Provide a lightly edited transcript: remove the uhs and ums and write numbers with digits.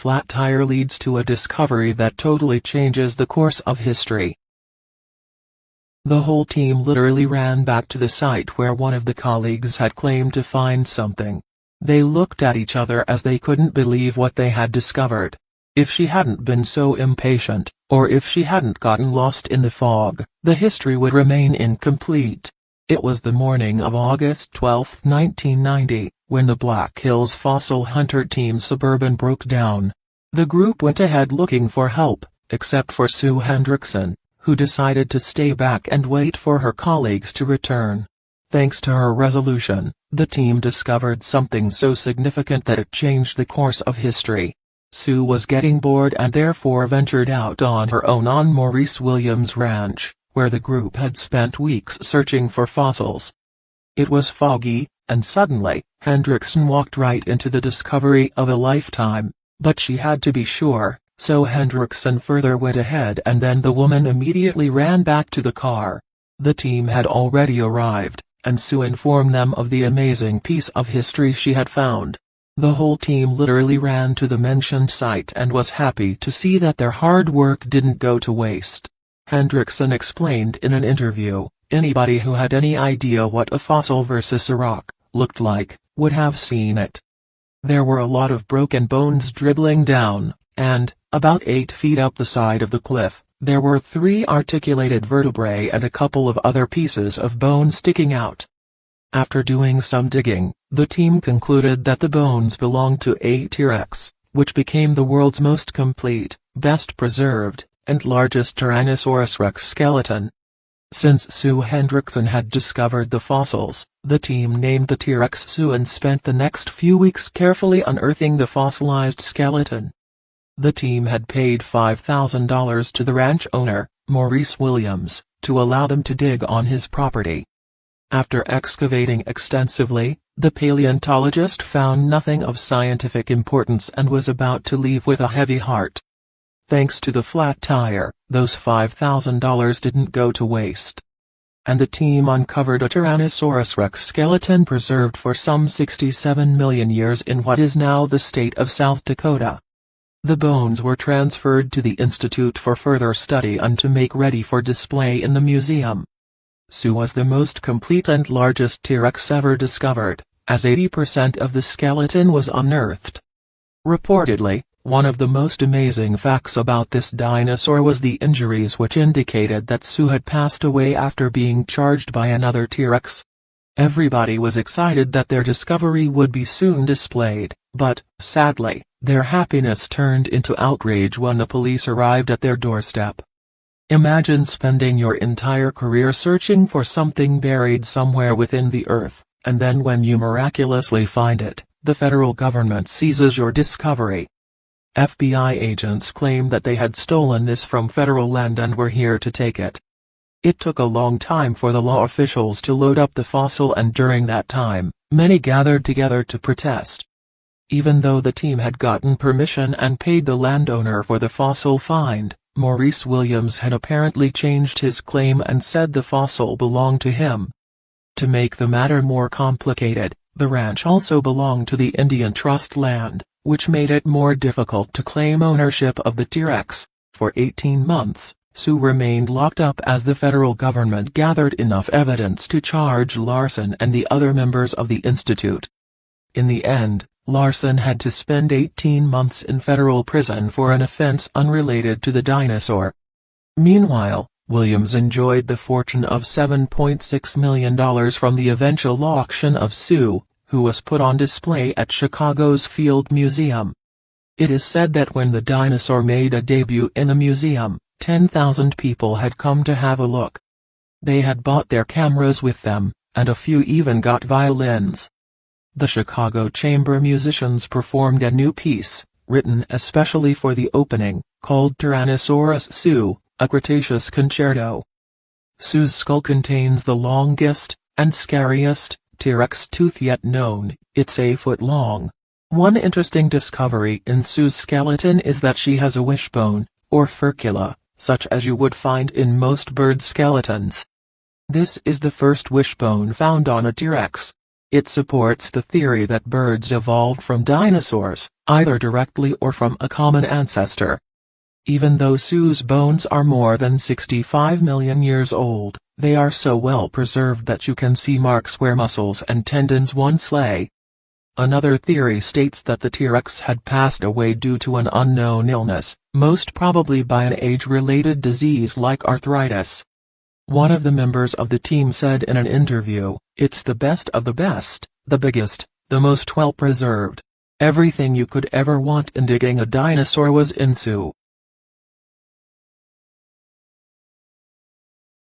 flat tire leads to a discovery that totally changes the course of history. The whole team literally ran back to the site where one of the colleagues had claimed to find something. They looked at each other as they couldn't believe what they had discovered. If she hadn't been so impatient, or if she hadn't gotten lost in the fog, the history would remain incomplete. It was the morning of August 12, 1990, when the Black Hills Fossil Hunter Team Suburban broke down. The group went ahead looking for help, except for Sue Hendrickson, who decided to stay back and wait for her colleagues to return. Thanks to her resolution, the team discovered something so significant that it changed the course of history. Sue was getting bored and therefore ventured out on her own on Maurice Williams Ranch, where the group had spent weeks searching for fossils. It was foggy, and suddenly, Hendrickson walked right into the discovery of a lifetime, but she had to be sure. So Hendrickson further went ahead and then the woman immediately ran back to the car. The team had already arrived, and Sue informed them of the amazing piece of history she had found. The whole team literally ran to the mentioned site and was happy to see that their hard work didn't go to waste. Hendrickson explained in an interview, anybody who had any idea what a fossil versus a rock looked like, would have seen it. There were a lot of broken bones dribbling down, and, about 8 feet up the side of the cliff, there were 3 articulated vertebrae and a couple of other pieces of bone sticking out. After doing some digging, the team concluded that the bones belonged to a T-Rex, which became the world's most complete, best preserved, and largest Tyrannosaurus rex skeleton. Since Sue Hendrickson had discovered the fossils, the team named the T-Rex Sue and spent the next few weeks carefully unearthing the fossilized skeleton. The team had paid $5,000 to the ranch owner, Maurice Williams, to allow them to dig on his property. After excavating extensively, the paleontologist found nothing of scientific importance and was about to leave with a heavy heart. Thanks to the flat tire, those $5,000 didn't go to waste. And the team uncovered a Tyrannosaurus rex skeleton preserved for some 67 million years in what is now the state of South Dakota. The bones were transferred to the Institute for further study and to make ready for display in the museum. Sue was the most complete and largest T-Rex ever discovered, as 80% of the skeleton was unearthed. Reportedly, one of the most amazing facts about this dinosaur was the injuries which indicated that Sue had passed away after being charged by another T-Rex. Everybody was excited that their discovery would be soon displayed, but, sadly, their happiness turned into outrage when the police arrived at their doorstep. Imagine spending your entire career searching for something buried somewhere within the earth, and then when you miraculously find it, the federal government seizes your discovery. FBI agents claimed that they had stolen this from federal land and were here to take it. It took a long time for the law officials to load up the fossil, and during that time, many gathered together to protest. Even though the team had gotten permission and paid the landowner for the fossil find, Maurice Williams had apparently changed his claim and said the fossil belonged to him. To make the matter more complicated, the ranch also belonged to the Indian Trust land, which made it more difficult to claim ownership of the T-Rex. For 18 months, Sue remained locked up as the federal government gathered enough evidence to charge Larson and the other members of the institute. In the end, Larson had to spend 18 months in federal prison for an offense unrelated to the dinosaur. Meanwhile, Williams enjoyed the fortune of $7.6 million from the eventual auction of Sue, who was put on display at Chicago's Field Museum. It is said that when the dinosaur made a debut in the museum, 10,000 people had come to have a look. They had bought their cameras with them, and a few even got violins. The Chicago Chamber musicians performed a new piece, written especially for the opening, called Tyrannosaurus Sue, a Cretaceous concerto. Sue's skull contains the longest, and scariest, T-Rex tooth yet known. It's a foot long. One interesting discovery in Sue's skeleton is that she has a wishbone, or furcula, such as you would find in most bird skeletons. This is the first wishbone found on a T-Rex. It supports the theory that birds evolved from dinosaurs, either directly or from a common ancestor. Even though Sue's bones are more than 65 million years old, they are so well preserved that you can see marks where muscles and tendons once lay. Another theory states that the T-Rex had passed away due to an unknown illness, most probably by an age-related disease like arthritis. One of the members of the team said in an interview, "It's the best of the best, the biggest, the most well-preserved. Everything you could ever want in digging a dinosaur was in Sue."